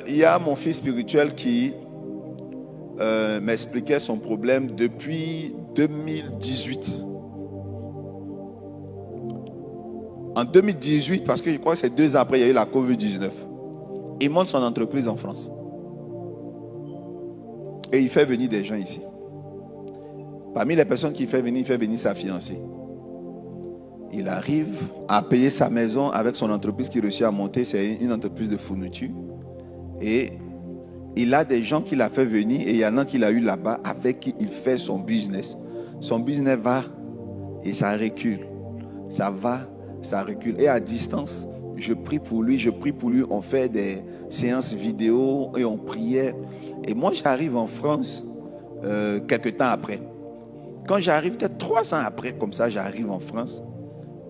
Il y a mon fils spirituel qui m'expliquait son problème depuis 2018. En 2018, parce que je crois que c'est 2 ans après, il y a eu la COVID-19. Il monte son entreprise en France. Et il fait venir des gens ici. Parmi les personnes qu'il fait venir sa fiancée. Il arrive à payer sa maison avec son entreprise qu'il réussit à monter. C'est une entreprise de fourniture. Et il a des gens qu'il a fait venir et il y en a qu'il a eu là-bas avec qui il fait son business. Son business va et ça recule. Ça va, ça recule. Et à distance, je prie pour lui. On fait des séances vidéo et on priait. Et moi, j'arrive en France quelques temps après. Quand j'arrive, peut-être 3 ans après, comme ça, j'arrive en France.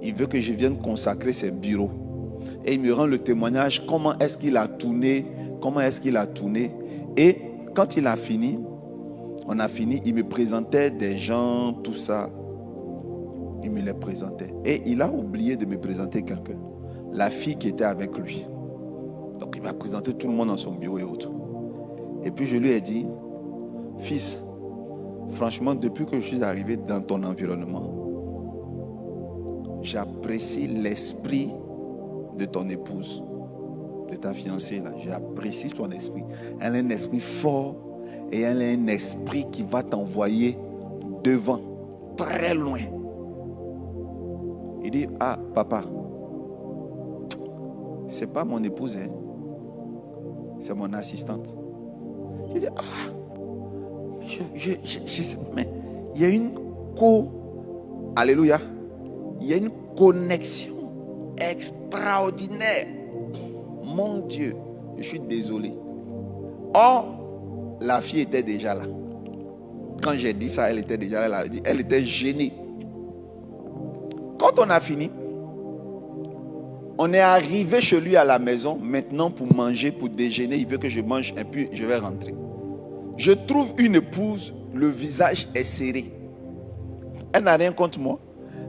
Il veut que je vienne consacrer ses bureaux. Et il me rend le témoignage, comment est-ce qu'il a tourné. Et quand il a fini, on a fini, il me présentait des gens, tout ça. Il me les présentait. Et il a oublié de me présenter quelqu'un. La fille qui était avec lui. Donc il m'a présenté tout le monde dans son bureau et autres. Et puis je lui ai dit, fils, franchement, depuis que je suis arrivé dans ton environnement, j'apprécie l'esprit de ton épouse, de ta fiancée là. J'apprécie son esprit. Elle a un esprit fort et elle a un esprit qui va t'envoyer devant, très loin. Il dit, ah papa, c'est pas mon épouse, hein. C'est mon assistante. Je dis, ah, je sais, mais il y a une alléluia, il y a une connexion extraordinaire. Mon Dieu, je suis désolé. Or, la fille était déjà là. Quand j'ai dit ça, elle était déjà là. Elle était gênée. Quand on a fini, on est arrivé chez lui à la maison, maintenant pour manger, pour déjeuner. Il veut que je mange et puis je vais rentrer. Je trouve une épouse, le visage est serré. Elle n'a rien contre moi,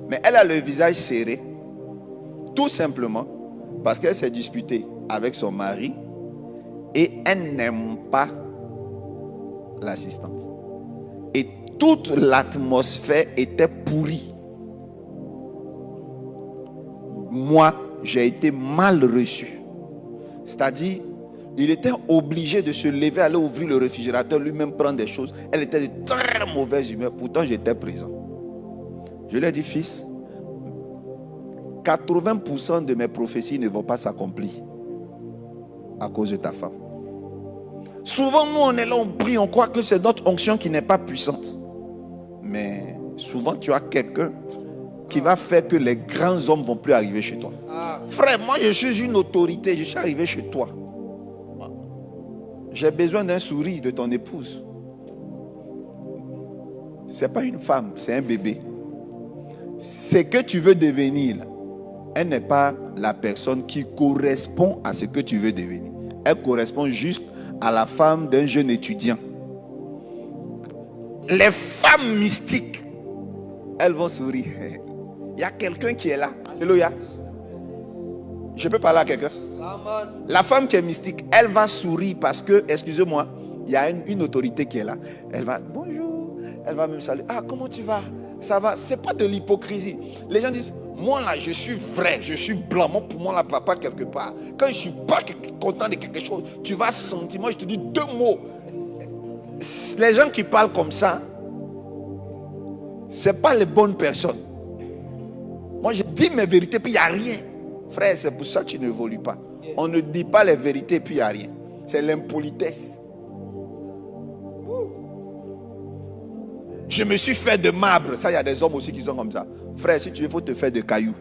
mais elle a le visage serré. Tout simplement parce qu'elle s'est disputée avec son mari et elle n'aime pas l'assistante. Et toute l'atmosphère était pourrie. Moi, j'ai été mal reçu. C'est-à-dire, il était obligé de se lever, aller ouvrir le réfrigérateur, lui-même prendre des choses. Elle était de très mauvaise humeur. Pourtant, j'étais présent. Je lui ai dit, fils, 80% de mes prophéties ne vont pas s'accomplir à cause de ta femme. Souvent, nous, on est là, on prie, on croit que c'est notre onction qui n'est pas puissante. Mais souvent, tu as quelqu'un qui va faire que les grands hommes ne vont plus arriver chez toi. Frère, moi, je suis une autorité, je suis arrivé chez toi. J'ai besoin d'un sourire de ton épouse. Ce n'est pas une femme, c'est un bébé. Ce que tu veux devenir, elle n'est pas la personne qui correspond à ce que tu veux devenir. Elle correspond juste à la femme d'un jeune étudiant. Les femmes mystiques, elles vont sourire. Il y a quelqu'un qui est là. Alléluia. Je peux parler à quelqu'un? La femme qui est mystique, elle va sourire parce que, excusez-moi, il y a une autorité qui est là. Elle va, bonjour. Elle va même saluer. Ah, comment tu vas? Ça va? C'est pas de l'hypocrisie. Les gens disent, moi là, je suis vrai, je suis blanc. Moi, pour moi, là, va pas quelque part. Quand je suis pas content de quelque chose, tu vas sentir. Moi, je te dis 2 mots. Les gens qui parlent comme ça, c'est pas les bonnes personnes. Moi, je dis mes vérités, puis il n'y a rien. Frère, c'est pour ça que tu n'évolues pas. On ne dit pas les vérités, puis il n'y a rien. C'est l'impolitesse. Je me suis fait de marbre. Ça, il y a des hommes aussi qui sont comme ça. Frère, si tu veux, il faut te faire de cailloux.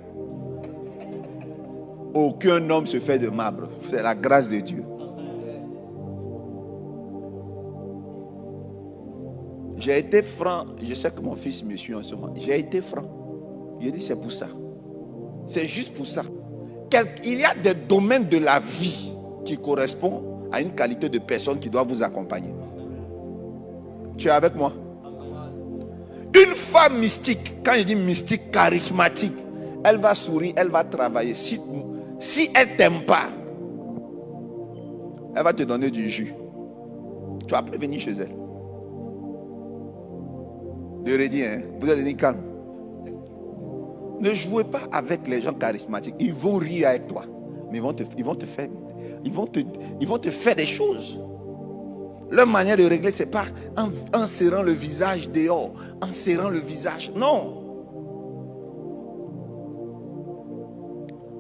Aucun homme se fait de marbre. C'est la grâce de Dieu. J'ai été franc. Je sais que mon fils me suit en ce moment. J'ai été franc. Je dis c'est pour ça. C'est juste pour ça. Il y a des domaines de la vie qui correspondent à une qualité de personne qui doit vous accompagner. Tu es avec moi? Une femme mystique, quand je dis mystique, charismatique, elle va sourire, elle va travailler. Si elle ne t'aime pas, Elle va te donner du jus. Tu vas prévenir chez elle. De redire, hein? Vous êtes devenu calme. Ne jouez pas avec les gens charismatiques. Ils vont rire avec toi. Mais ils vont te faire des choses. Leur manière de régler, ce n'est pas en serrant le visage dehors, en serrant le visage. Non.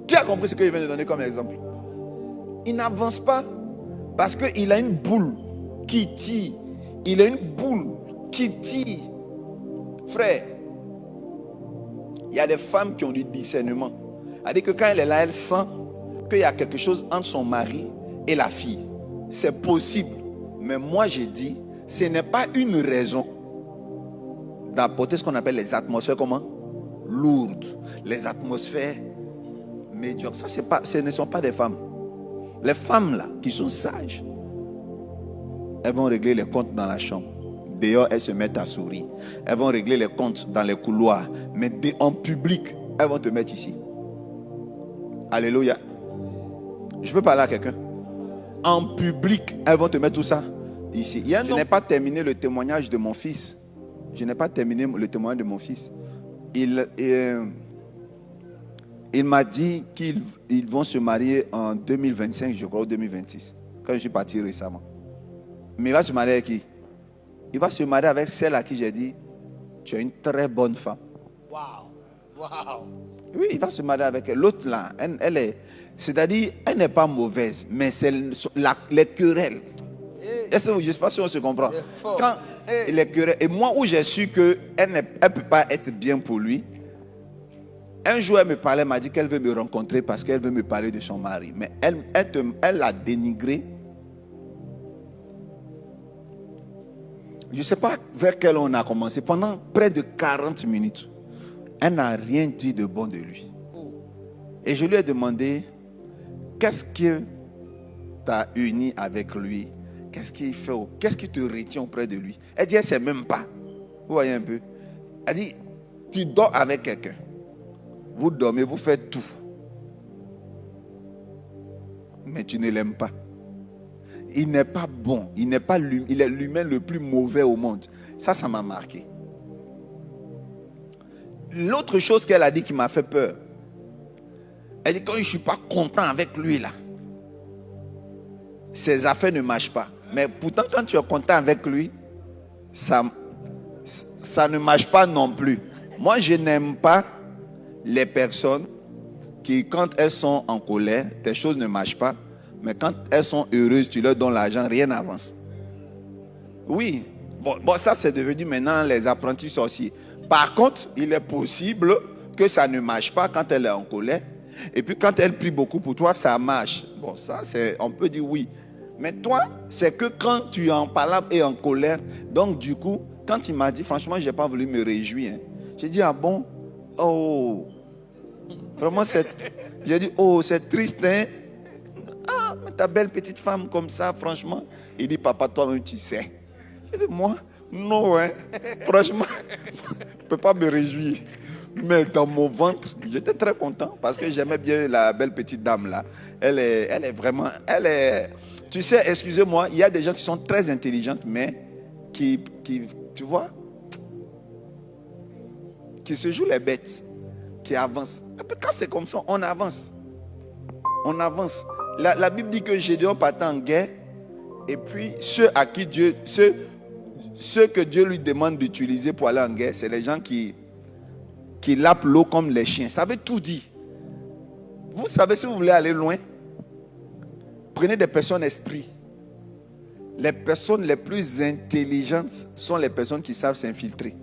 Qui a compris ce que je viens de donner comme exemple? Il n'avance pas parce qu'il a une boule qui tire. Il a une boule qui tire. Frère, il y a des femmes qui ont du discernement. C'est-à-dire que quand elle est là, elle sent qu'il y a quelque chose entre son mari et la fille. C'est possible. Mais moi, j'ai dit, ce n'est pas une raison d'apporter ce qu'on appelle les atmosphères comment? Lourdes. Les atmosphères médiocres. Ça, ce ne sont pas des femmes. Les femmes là, qui sont sages, elles vont régler les comptes dans la chambre. Dehors, elles se mettent à sourire. Elles vont régler les comptes dans les couloirs. Mais en public, elles vont te mettre ici. Alléluia. Je peux parler à quelqu'un? En public, elles vont te mettre tout ça ici. Je n'ai pas terminé le témoignage de mon fils. Il m'a dit qu'ils vont se marier en 2025, je crois, ou 2026. Quand je suis parti récemment. Mais il va se marier avec qui? Il va se marier avec celle à qui j'ai dit, tu es une très bonne femme. Wow. Oui, il va se marier avec elle. L'autre là, elle est... C'est-à-dire, elle n'est pas mauvaise, mais c'est les querelles. Je ne sais pas si on se comprend. Quand les querelles, et moi où j'ai su qu'elle ne peut pas être bien pour lui, un jour elle me parlait, elle m'a dit qu'elle veut me rencontrer parce qu'elle veut me parler de son mari. Mais elle l'a dénigré. Je ne sais pas vers quel on a commencé. Pendant près de 40 minutes, elle n'a rien dit de bon de lui. Et je lui ai demandé, qu'est-ce que t'a uni avec lui? Qu'est-ce qu'il fait? Qu'est-ce qui te retient auprès de lui? Elle dit, elle ne sait même pas. Vous voyez un peu? Elle dit, tu dors avec quelqu'un. Vous dormez, vous faites tout. Mais tu ne l'aimes pas. Il n'est pas bon. Il est l'humain le plus mauvais au monde. Ça m'a marqué. L'autre chose qu'elle a dit qui m'a fait peur. Elle dit, quand je ne suis pas content avec lui là, ses affaires ne marchent pas. Mais pourtant, quand tu es content avec lui, ça ne marche pas non plus. Moi, je n'aime pas les personnes qui, quand elles sont en colère, tes choses ne marchent pas. Mais quand elles sont heureuses, tu leur donnes l'argent, rien n'avance. Oui. Bon, ça, c'est devenu maintenant les apprentis sorciers. Par contre, il est possible que ça ne marche pas quand elle est en colère. Et puis quand elle prie beaucoup pour toi, ça marche. Bon, ça, on peut dire oui. Mais toi, c'est que quand tu es en palabre et en colère, donc du coup, quand il m'a dit, franchement, je n'ai pas voulu me réjouir. Hein. J'ai dit, ah bon? Oh. Vraiment, j'ai dit, oh, c'est triste, hein? Ah, mais ta belle petite femme comme ça, franchement. Il dit, papa, toi-même, tu sais. J'ai dit, moi, non, hein? Franchement, je ne peux pas me réjouir. Mais dans mon ventre, j'étais très content parce que j'aimais bien la belle petite dame là. Elle est vraiment... Tu sais, excusez-moi, il y a des gens qui sont très intelligentes, mais qui tu vois, qui se jouent les bêtes, qui avancent. Après, quand c'est comme ça, on avance. On avance. La Bible dit que Gédéon partait en guerre, et puis ceux que Dieu lui demande d'utiliser pour aller en guerre, c'est les gens qui lapent l'eau comme les chiens. Ça veut tout dire. Vous savez, si vous voulez aller loin, prenez des personnes esprits. Les personnes les plus intelligentes sont les personnes qui savent s'infiltrer.